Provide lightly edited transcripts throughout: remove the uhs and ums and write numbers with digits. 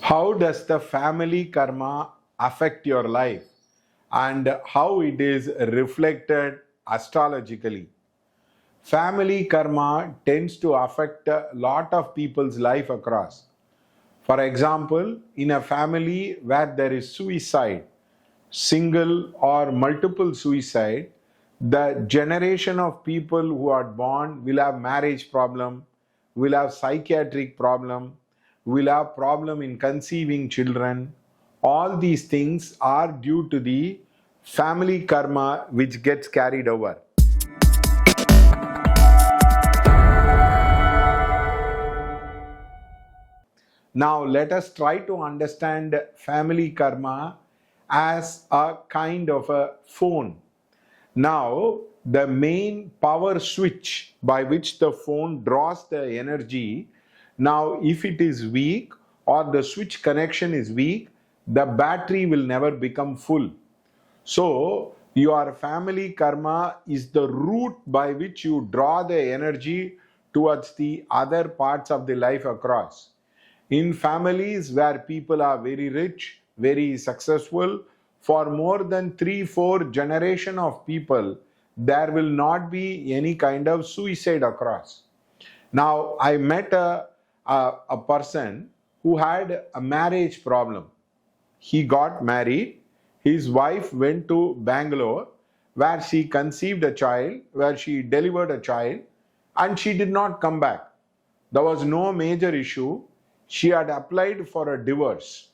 How does the family karma affect your life and how it is reflected astrologically? Family karma tends to affect a lot of people's life across. For example, in a family where there is suicide, single or multiple suicide, the generation of people who are born will have marriage problem, will have psychiatric problem, will have problem in conceiving children. All these things are due to the family karma which gets carried over. Now, let us try to understand family karma as a kind of a phone. Now, the main power switch by which the phone draws the energy, now, if it is weak or the switch connection is weak, the battery will never become full. So, your family karma is the route by which you draw the energy towards the other parts of the life across. In families where people are very rich, very successful, for more than 3-4 generation of people, there will not be any kind of suicide across. Now, I met a person who had a marriage problem. He got married. His wife went to Bangalore, where she conceived a child, where she delivered a child, and she did not come back. There was no major issue. She had applied for a divorce.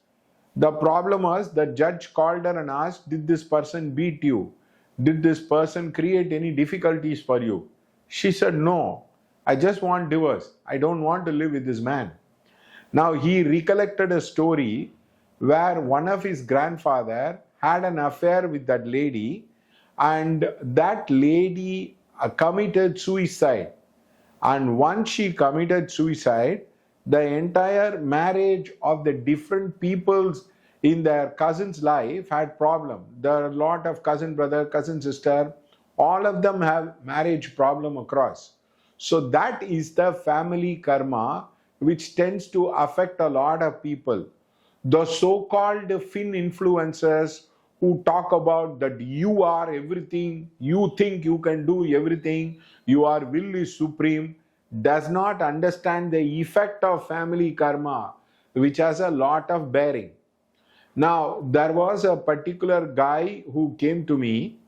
The problem was the judge called her and asked, "Did this person beat you? Did this person create any difficulties for you?" She said, "No, I just want divorce. I don't want to live with this man." Now he recollected a story where one of his grandfather had an affair with that lady, and that lady committed suicide. And once she committed suicide, the entire marriage of the different peoples in their cousin's life had problem. There are a lot of cousin brother, cousin sister, all of them have marriage problem across. So that is the family karma which tends to affect a lot of people. The so-called fin influencers who talk about that you are everything, you think you can do everything, your will is supreme, does not understand the effect of family karma, which has a lot of bearing. Now, there was a particular guy who came to me.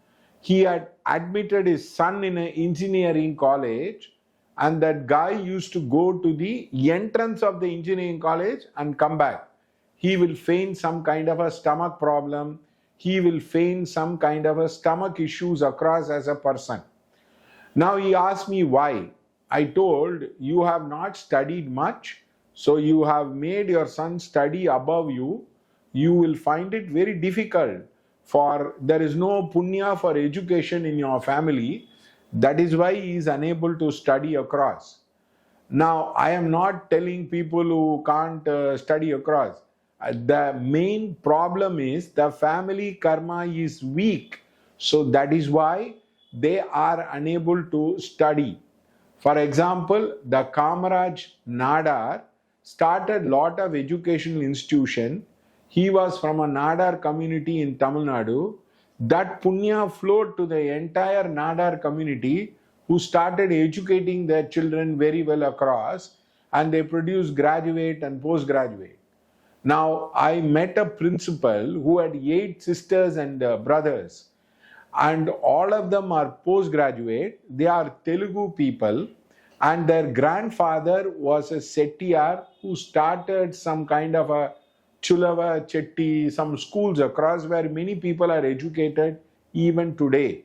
He had admitted his son in an engineering college, and that guy used to go to the entrance of the engineering college and come back. He will feign some kind of a stomach problem. He will feign some kind of a stomach issues across as a person. Now he asked me why. I told, you have not studied much, so you have made your son study above you. You will find it very difficult, for there is no punya for education in your family. That is why he is unable to study across. Now, I am not telling people who can't study across. The main problem is the family karma is weak. So that is why they are unable to study. For example, the Kamaraj Nadar started lot of educational institution. He was from a Nadar community in Tamil Nadu. That punya flowed to the entire Nadar community, who started educating their children very well across, and they produced graduate and postgraduate. Now, I met a principal who had 8 sisters and brothers, and all of them are postgraduate. They are Telugu people, and their grandfather was a Settiar who started some kind of a Chulava, Chetti, some schools across where many people are educated even today.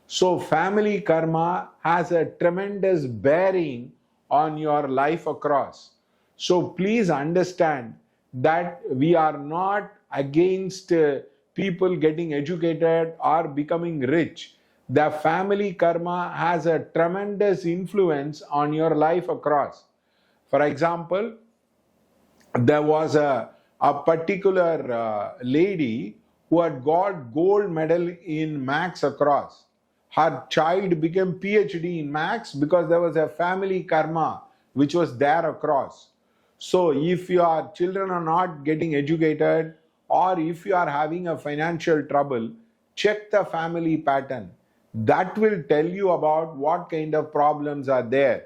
So family karma has a tremendous bearing on your life across. So please understand that we are not against people getting educated or becoming rich. The family karma has a tremendous influence on your life across. For example, there was a particular lady who had got gold medal in maths across. Her child became PhD in maths because there was a family karma which was there across. So if your children are not getting educated, or if you are having a financial trouble, check the family pattern. That will tell you about what kind of problems are there.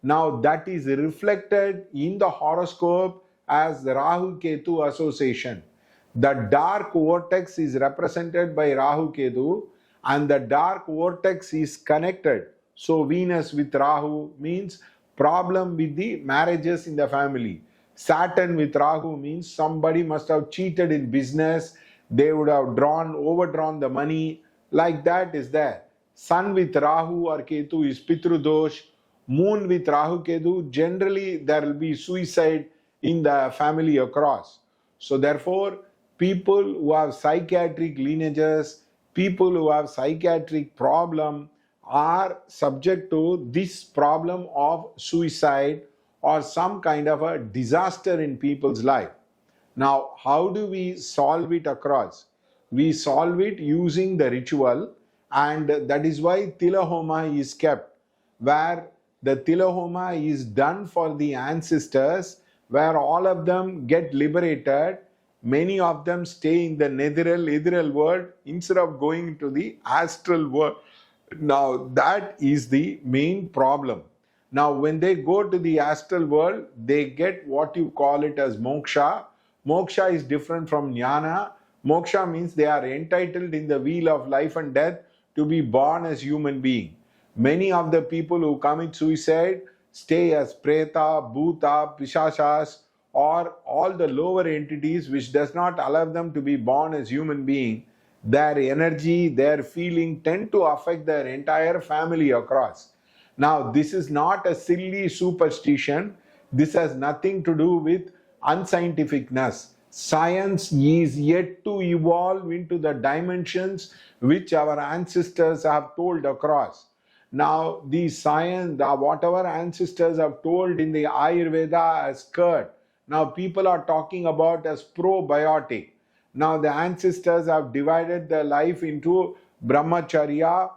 Now that is reflected in the horoscope as the Rahu Ketu association. The dark vortex is represented by Rahu Ketu, and the dark vortex is connected. So Venus with Rahu means problem with the marriages in the family. Saturn with Rahu means somebody must have cheated in business, they would have overdrawn the money, like that is there. Sun with Rahu or Ketu is Pitru Dosh. Moon with Rahu Ketu, generally there will be suicide in the family across. So therefore, people who have psychiatric lineages, people who have psychiatric problem are subject to this problem of suicide or some kind of a disaster in people's life. Now, how do we solve it across? We solve it using the ritual, and that is why Tilahoma is kept, where the Tilahoma is done for the ancestors, where all of them get liberated. Many of them stay in the ethereal world instead of going to the astral world. Now, that is the main problem. Now, when they go to the astral world, they get what you call it as moksha. Moksha is different from jnana. Moksha means they are entitled in the wheel of life and death to be born as human being. Many of the people who commit suicide stay as preta, bhuta, pishashas, or all the lower entities which does not allow them to be born as human being. Their energy, their feeling tend to affect their entire family across. Now, this is not a silly superstition. This has nothing to do with unscientificness. Science is yet to evolve into the dimensions which our ancestors have told across. Now, the science, whatever ancestors have told in the Ayurveda as Kurt, now people are talking about as probiotic. Now, the ancestors have divided their life into brahmacharya,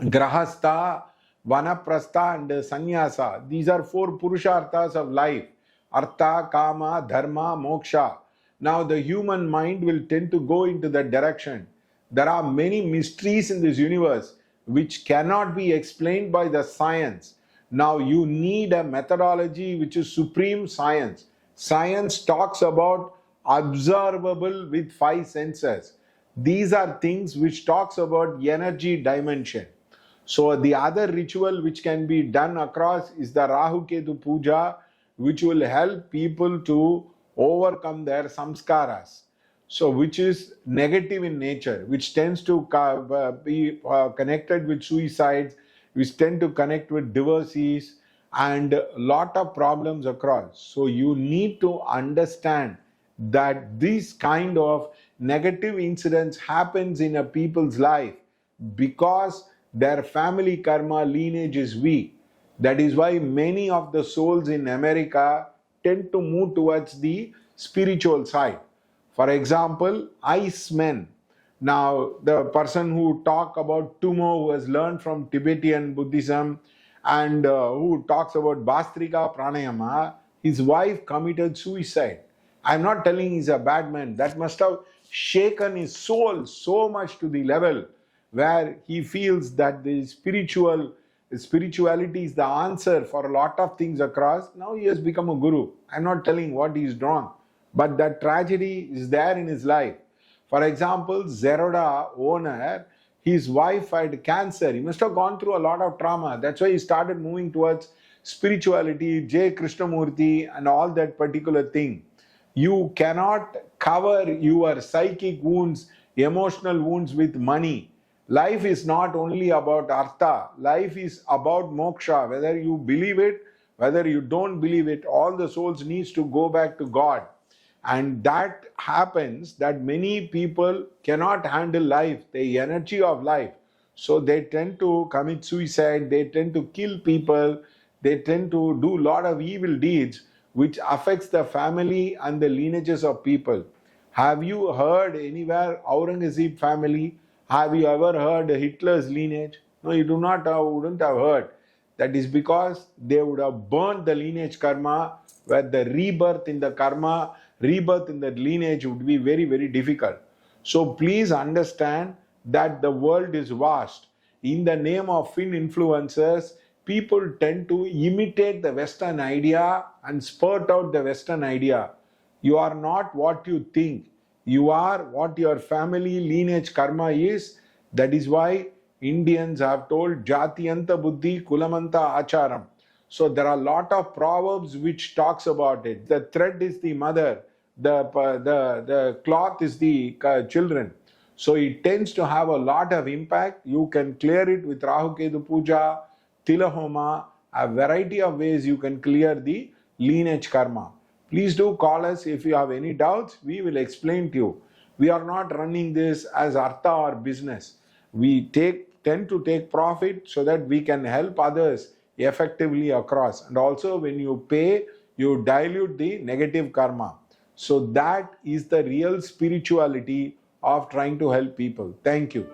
grahastha, vanaprastha, and sannyasa. These are four purusharthas of life: artha, kama, dharma, moksha. Now, the human mind will tend to go into that direction. There are many mysteries in this universe which cannot be explained by the science. Now, you need a methodology which is supreme science. Science talks about observable with five senses. These are things which talks about energy dimension. So the other ritual which can be done across is the Rahu Ketu Puja, which will help people to overcome their samskaras. So which is negative in nature, which tends to be connected with suicides, which tend to connect with divorces and a lot of problems across. So you need to understand that this kind of negative incidents happens in a people's life because their family karma lineage is weak. That is why many of the souls in America tend to move towards the spiritual side. For example, Icemen. Now, the person who talk about Tumo, who has learned from Tibetan Buddhism and who talks about Bastrika Pranayama, his wife committed suicide. I'm not telling he's a bad man. That must have shaken his soul so much to the level where he feels that the spirituality is the answer for a lot of things across. Now he has become a guru. I'm not telling what he is wrong, but that tragedy is there in his life. For example, Zeroda owner, his wife had cancer. He must have gone through a lot of trauma. That's why he started moving towards spirituality, J. Krishnamurti, and all that particular thing. You cannot cover your psychic wounds, emotional wounds with money. Life is not only about artha. Life is about moksha. Whether you believe it, whether you don't believe it, all the souls needs to go back to God. And that happens that many people cannot handle life, the energy of life. So they tend to commit suicide, they tend to kill people, they tend to do a lot of evil deeds which affects the family and the lineages of people. Have you heard anywhere Aurangzeb family? Have you ever heard Hitler's lineage? No, you wouldn't have heard. That is because they would have burnt the lineage karma where the rebirth in the karma, rebirth in the lineage would be very, very difficult. So please understand that the world is vast. In the name of fin influencers, people tend to imitate the Western idea and spurt out the Western idea. You are not what you think. You are what your family lineage karma is. That is why Indians have told Jatiyanta Buddhi Kulamanta Acharam. So there are a lot of proverbs which talks about it. The thread is the mother, the cloth is the children. So it tends to have a lot of impact. You can clear it with Rahu Ketu Puja, Tilahoma, a variety of ways you can clear the lineage karma. Please do call us if you have any doubts. We will explain to you. We are not running this as artha or business. We tend to take profit so that we can help others effectively across. And also when you pay, you dilute the negative karma. So that is the real spirituality of trying to help people. Thank you.